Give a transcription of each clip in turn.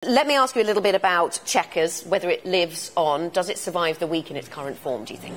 Let me ask you a little bit about Chequers, whether it lives on. Does it survive the week in its current form, do you think?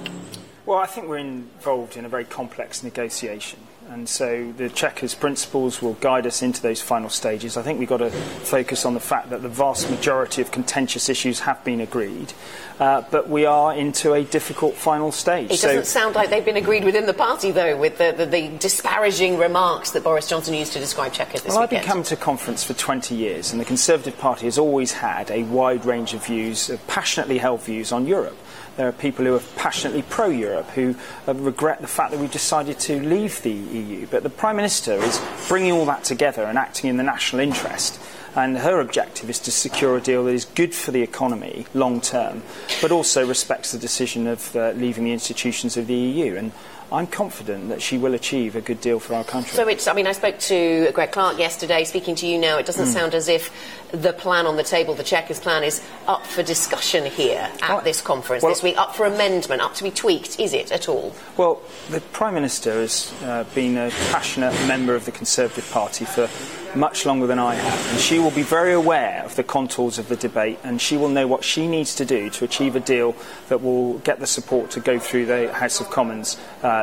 Well, I think we're involved in a very complex negotiation, and so the Chequers principles will guide us into those final stages. I think we've got to focus on the fact that the vast majority of contentious issues have been agreed, but we are into a difficult final stage. It doesn't sound like they've been agreed within the party, though, with the disparaging remarks that Boris Johnson used to describe Chequers this weekend. I've been coming to conference for 20 years, and the Conservative Party has always had a wide range of views, passionately held views on Europe. There are people who are passionately pro-Europe, who regret the fact that we've decided to leave the EU. But the Prime Minister is bringing all that together and acting in the national interest. And her objective is to secure a deal that is good for the economy long term, but also respects the decision of leaving the institutions of the EU. And I'm confident that she will achieve a good deal for our country. So I spoke to Greg Clark yesterday. Speaking to you now, it doesn't sound as if the plan on the table, the Chequers plan, is up for discussion here at this conference this week, up for amendment, up to be tweaked. Is it at all? Well, the Prime Minister has been a passionate member of the Conservative Party for much longer than I have, and she will be very aware of the contours of the debate, and she will know what she needs to do to achieve a deal that will get the support to go through the House of Commons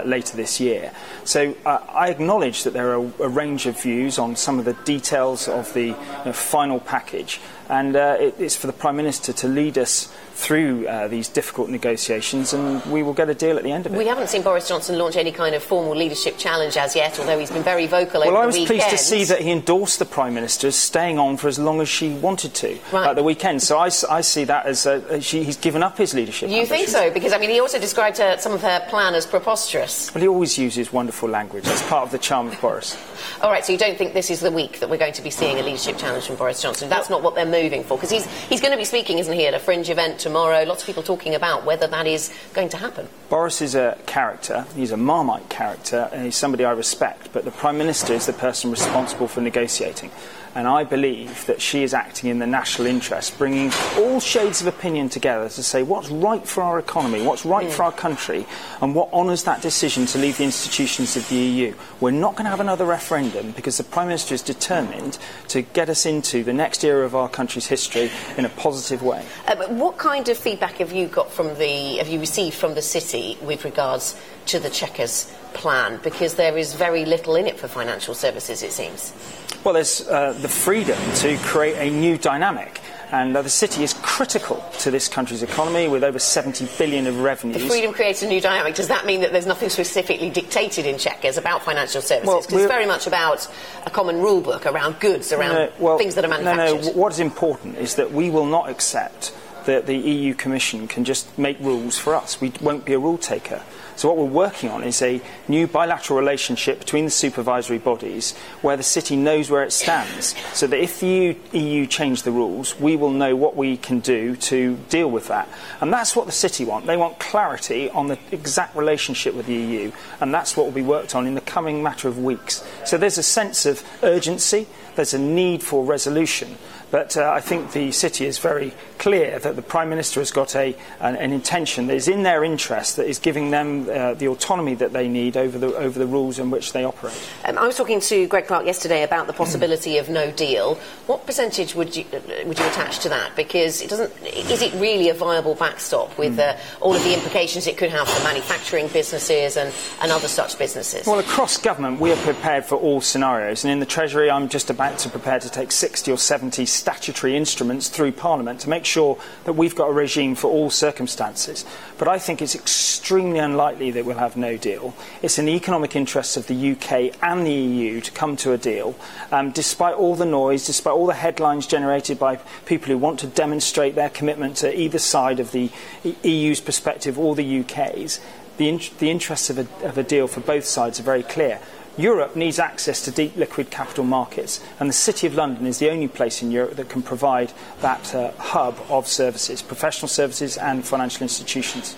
later this year. So I acknowledge that there are a range of views on some of the details of the final package, and it's for the Prime Minister to lead us through these difficult negotiations, and we will get a deal at the end of it. We haven't seen Boris Johnson launch any kind of formal leadership challenge as yet, although he's been very vocal over the weekend. Well, I was pleased to see that he endorsed the Prime Minister as staying on for as long as she wanted to at the weekend. So I see that as he's given up his leadership. You think so? Because, he also described some of her plan as preposterous. Well, he always uses wonderful language. That's part of the charm of Boris. All right, so you don't think this is the week that we're going to be seeing a leadership challenge from Boris Johnson? That's not what they're moving for, because he's going to be speaking, isn't he, at a fringe event tomorrow. Lots of people talking about whether that is going to happen. Boris is a character. He's a Marmite character, and he's somebody I respect. But the Prime Minister is the person responsible for negotiating. And I believe that she is acting in the national interest, bringing all shades of opinion together to say what's right for our economy, what's right for our country, and what honours that decision to leave the institutions of the EU. We're not going to have another referendum because the Prime Minister is determined to get us into the next era of our country's history in a positive way. But what kind of feedback have you received from the city with regards to the Chequers plan? Because there is very little in it for financial services, it seems. Well, there's the freedom to create a new dynamic, and the city is critical to this country's economy with over 70 billion of revenues. The freedom creates a new dynamic. Does that mean that there's nothing specifically dictated in Chequers about financial services? Because it's very much about a common rule book around goods, around things that are manufactured. No, what is important is that we will not accept that the EU Commission can just make rules for us. We won't be a rule taker. So what we're working on is a new bilateral relationship between the supervisory bodies where the city knows where it stands, so that if the EU change the rules, we will know what we can do to deal with that. And that's what the city want. They want clarity on the exact relationship with the EU, and that's what will be worked on in the coming matter of weeks. So there's a sense of urgency, there's a need for resolution. But I think the city is very clear that the Prime Minister has got an intention that is in their interest, that is giving them the autonomy that they need over the rules in which they operate. I was talking to Greg Clark yesterday about the possibility of no deal. What percentage would you attach to that? Because is it really a viable backstop with all of the implications it could have for manufacturing businesses and other such businesses? Well, across government, we are prepared for all scenarios. And in the Treasury, I'm just about to prepare to take 60 or 70 statutory instruments through Parliament to make sure that we've got a regime for all circumstances. But I think it's extremely unlikely that we'll have no deal. It's in the economic interests of the UK and the EU to come to a deal, despite all the noise, despite all the headlines generated by people who want to demonstrate their commitment to either side of the EU's perspective or the UK's. The interests of a deal for both sides are very clear. Europe needs access to deep liquid capital markets, and the City of London is the only place in Europe that can provide that hub of services, professional services and financial institutions.